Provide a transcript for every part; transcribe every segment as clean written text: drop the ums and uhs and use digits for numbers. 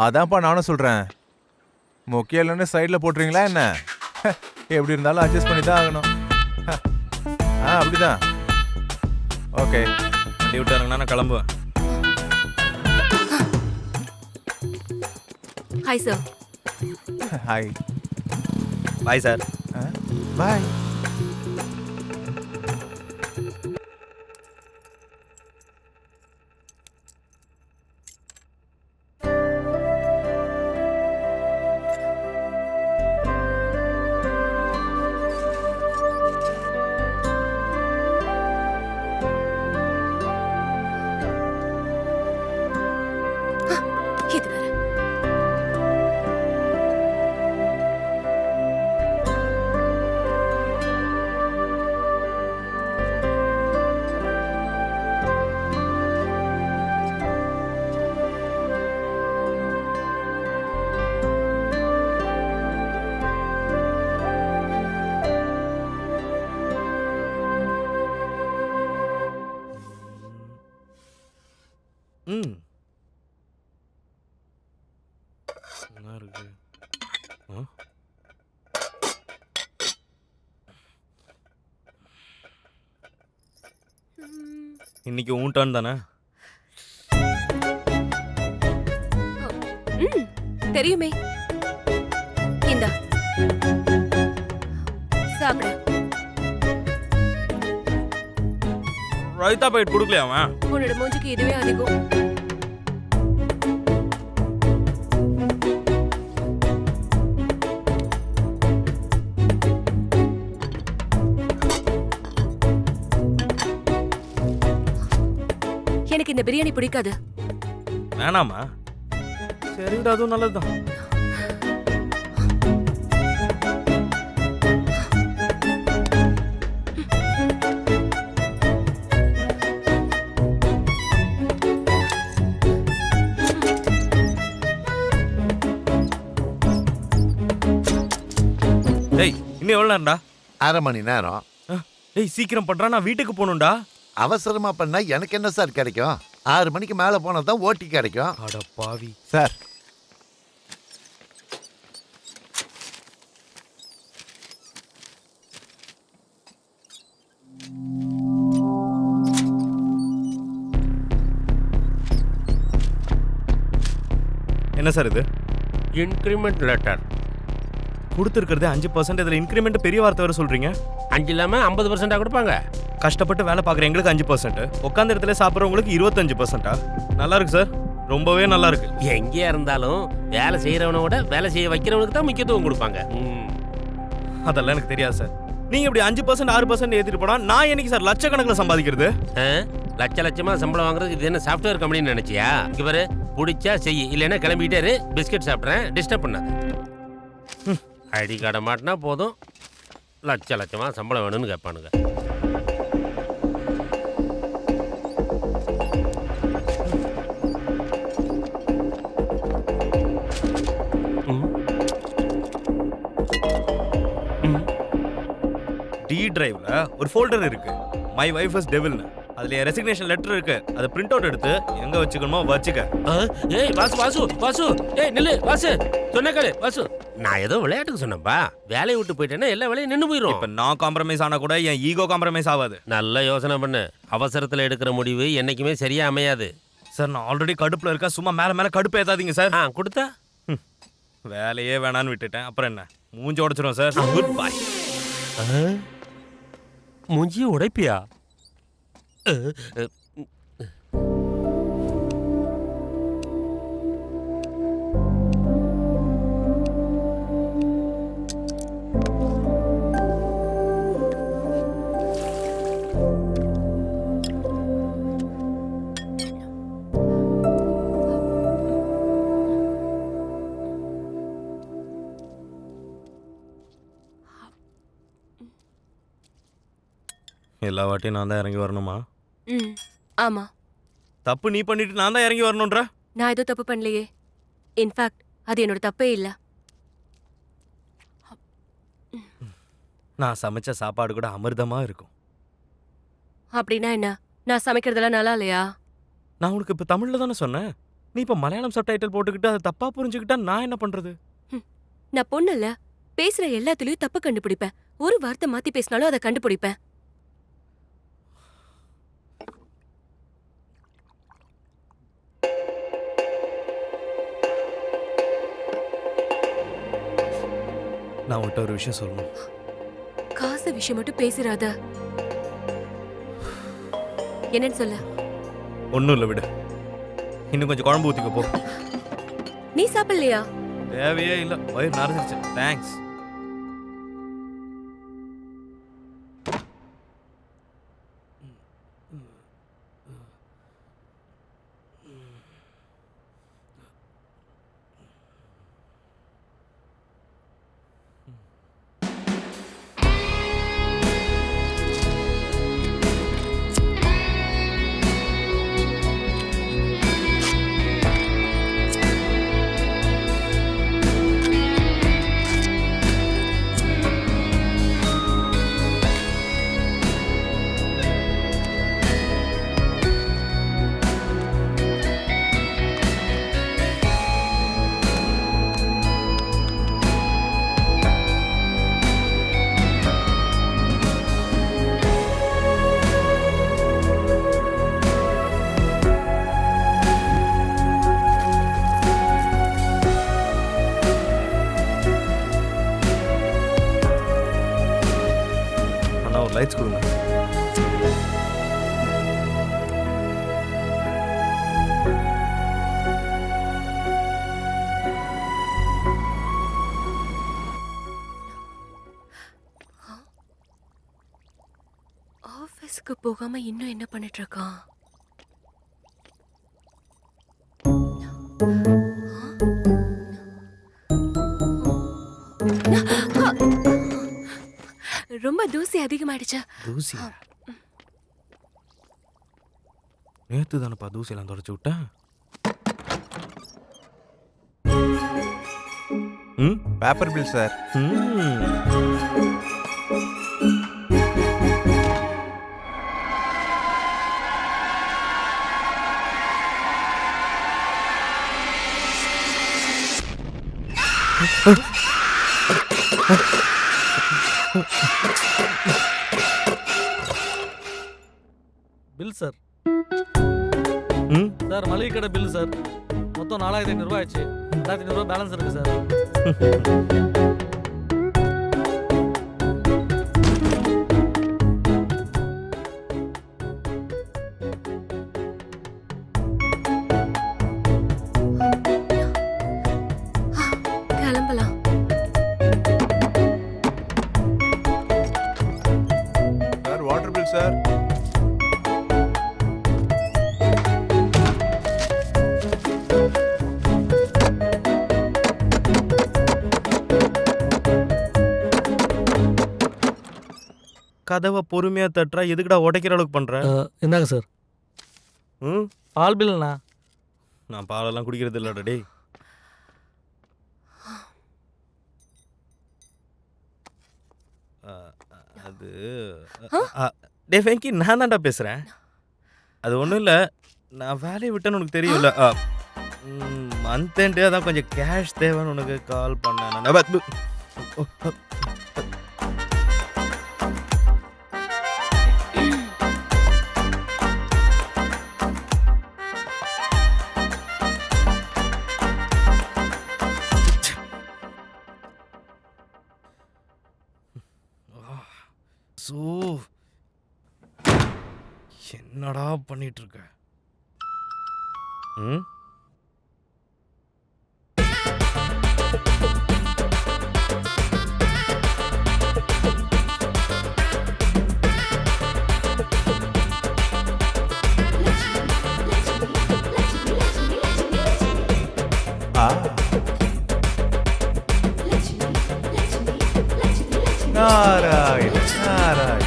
அதான்ப்பா நானும் சொல்றேன். முக்கியம் இல்லைன்னு சைடில் போட்டுறீங்களா என்ன? எப்படி இருந்தாலும் அட்ஜஸ்ட் பண்ணி தான் ஆகணும். அப்படிதான். ஓகே, வண்டி விட்டாருங்கன்னா நான் கிளம்புவேன். Hi sir. Hi. Bye sir. Bye. இது வேற. ம் என்ன இருக்கு? இன்னைக்கு ஊன்டான் தானே? தெரியுமே. இந்தா சாப்பிடு. ரைத்தா போயிட்டு கொடுக்கலையா அவன்? உன்னோட மூஞ்சிக்கு இதுவே அதிகம். எனக்கு இந்த பிரியாணி பிடிக்காது. வேணாமா? சரி விட, அதுவும் நல்லதுதான். டேய், இன்னும் எவ்வளோ நேரம்டா? 1/2 மணி நேரம். டேய் சீக்கிரம் பண்றா, நான் வீட்டுக்கு போகணும்டா. அவசரமா பண்ணா எனக்கு என்ன சார் கிடைக்கும்? 6 மணிக்கு மேல போனா தான் ஓட்டி கிடைக்கும். அட பாவி சார். என்ன சார் இது? இன்க்ரிமெண்ட் லெட்டர் கொடுத்துருக்கிறது 5%. இதில் இன்க்ரிமெண்ட் பெரிய வார்த்தை வர சொல்றீங்க. 5 இல்லாமல் 50% கொடுப்பாங்க. கஷ்டப்பட்டு வேலை பார்க்குற எங்களுக்கு 5%, உட்காந்த இடத்துல சாப்பிட்றவங்களுக்கு 25%. நல்லா இருக்கு சார், ரொம்பவே நல்லா இருக்கு. எங்கேயா இருந்தாலும் வேலை செய்கிறவனை விட வேலை செய்ய வைக்கிறவனுக்கு தான் முக்கியத்துவம் கொடுப்பாங்க. அதெல்லாம் எனக்கு தெரியாது சார். நீங்கள் இப்படி 5% 6% ஏற்றிட்டு போனால் நான் என்னைக்கு சார் லட்சக்கணக்கில் சம்பாதிக்கிறது? லட்சமாக சம்பளம் வாங்குறதுக்கு இது என்ன சாஃப்ட்வேர் கம்பெனின்னு நினைச்சியா? இங்கே பாரு, பிடிச்சா செய், இல்லைன்னா கிளம்பிக்கிட்டே பிஸ்கட் சாப்பிட்றேன், டிஸ்டர்ப் பண்ணாது. ஐடி கார்டை மாட்டினா போதும், லட்சமாக சம்பளம் வேணும்னு கேட்பானுங்க. டி டிரைவ்ல ஒரு ஃபோல்டர் இருக்கு, மை வைஃப் இஸ் டெவில்னு. அதுல ரெசிக்னேஷன் லெட்டர் இருக்கு. அதை பிரிண்ட் அவுட் எடுத்து எங்க வச்சுக்கணுமோ வச்சுக்க. ஏய் வாசு, ஏய் நில்லு வாசு, சொன்ன கேளு வாசு. நான் ஏதோ விளையாட்டுக்கு சொன்னேன்பா. வேலையை விட்டு போயிட்டேன்னா எல்லா வேலையும் நின்று போயிடும். இப்போ நான் காம்ப்ரமைஸ் ஆனா கூட என் ஈகோ காம்ப்ரமைஸ் ஆகாது. நல்ல யோசனை பண்ணு. அவசரத்தில் எடுக்கிற முடிவு என்னைக்குமே சரியா அமையாது. சார், நான் ஆல்ரெடி கடுப்புல இருக்கேன், சும்மா மேல கடுப்பு ஏத்தாதீங்க சார். கொடுத்தா வேலையே வேணான்னு விட்டுட்டேன், அப்புறம் என்ன மூஞ்சி உடைச்சிரும் சார். Good bye. மூஞ்சியை உடைப்பியா? எல்லா வாட்டியும் நான் தான் இறங்கி வரணுமா? ஆமா. தப்பு நீ பண்ணிட்டு நான் தான் இறங்கி வரணும்ன்ற? நான் எதுவும் தப்பு பண்ணலையே. இன்ஃபேக்ட் அது என்னோட தப்பே இல்லை. நான் சமைச்ச சாப்பாடு கூட அமிர்தமா இருக்கும். அப்படின்னா என்ன? நான் சமைக்கிறதெல்லாம் நல்லா இல்லையா? நான் உனக்கு இப்ப தமிழ்ல தானே சொன்னேன். நீ இப்போ மலையாளம் சப்டைட்டில் போட்டுக்கிட்டு அதை தப்பா புரிஞ்சுக்கிட்டா நான் என்ன பண்றது? நான் பொண்ணுல்ல, பேசுற எல்லாத்துலயும் தப்பு கண்டுபிடிப்பேன். ஒரு வார்த்தை மாத்தி பேசினாலும் அதை கண்டுபிடிப்பேன். நான் உன்கிட்ட ஒரு விஷயம் சொல்லணும். காசு விஷயம் மட்டும் பேசிராத. என்னன்னு சொல்ல? ஒன்றும் இல்லை, விடு. இன்னும் கொஞ்சம் குழம்பு ஊற்றிக்க போ. நீ சாப்பிடலையா? தேவையே இல்லை, வயிறு நிறைஞ்சிருச்சு. தேங்க்ஸ். லைட்ஸ் கொடுங்க. ஆபீஸ்க்கு போகாம இன்னும் என்ன பண்ணிட்டு இருக்கான்? ரொம்ப தூசி அதிகமாயிடுச்சா? தூசி? நேத்து தானப்பா தூசியெல்லாம் தொடச்சு விட்டேன். Paper bill sir. Bill sir. Sir மளிகை கடை பில் சார். மொத்தம் 4500 ரூபாய் ஆச்சு. 2500 ரூபாய் பேலன்ஸ் இருக்கு சார். கிளம்பலாம். Sir water bill sir. கதவை பொறுமையா தட்டுறா, எதுக்குடா உடைக்கிற அளவுக்கு பண்ற? இந்தாங்க சார். பால் பில்ண்ணா. நான் பாலெல்லாம் குடிக்கிறது இல்லடா டேய். அது டே வெங்கி, நான் தான்டா பேசுறேன். அது ஒன்றும் இல்லை, நான் வேலையை விட்டேன்னு உனக்கு தெரியும்ல. மந்த் எண்டே அதான் கொஞ்சம் கேஷ் தேவைன்னு உனக்கு கால் பண்ணேன். என்னடா பண்ணிட்டு இருக்க? நாராயண நாராயண.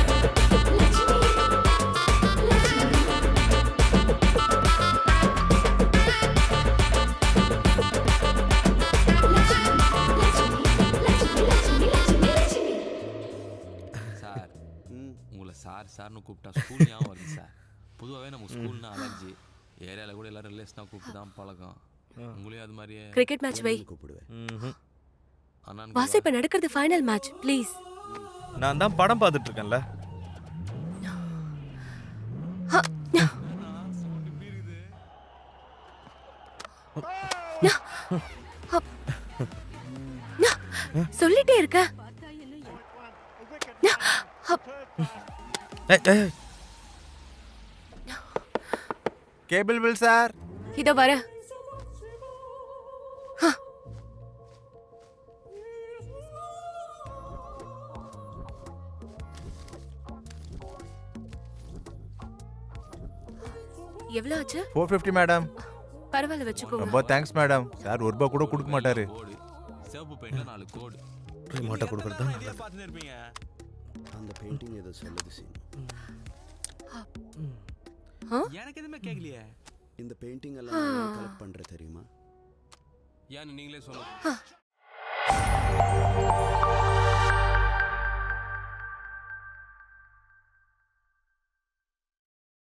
சார் உங்களை சார் சார்னு கூப்பிட்டா ஸ்கூல் ஞாபகம் வருது சார். பொதுவாகவே நம்ம ஸ்கூல்னா அலர்ஜி. ஏரியாவில் கூட எல்லாரும் ரிலேஷனாக கூப்பிட்டு தான் பழக்கம். உங்களையும் அது மாதிரியே கிரிக்கெட் மேட்ச் வை. ம்ஹும். அண்ணான்னு வாசு இப்ப நடக்கிறது ஃபைனல் மேட்ச் ப்ளீஸ். நான் தான் படம் பார்த்துட்டு இருக்கேன்ல. சொல்லிட்டே இருக்க. ஏய், ஏய், கேபிள் பில் சார். இதோ வர. எவ்வளவு ஆச்சு? 450 மேடம். பரவாயில்ல வச்சுக்கோங்க. ரொம்ப தேங்க்ஸ் மேடம். சார் ஒரு ரூபா கூட கொடுக்க மாட்டாரு. கோடு சிவப்பு பெயிண்ட்ல 4 கோடு ரிமோட்டை கொடுக்குறது தான் நல்லது. பார்த்துன்னு இருப்பீங்க. அந்த பெயிண்டிங் ஏதோ சொல்லுது சீனு. எனக்கு எதுவுமே கேட்கலையே. இந்த பெயிண்டிங் எல்லாம் கலெக்ட் பண்ற தெரியுமா? ஏன்னு நீங்களே சொல்லுங்க.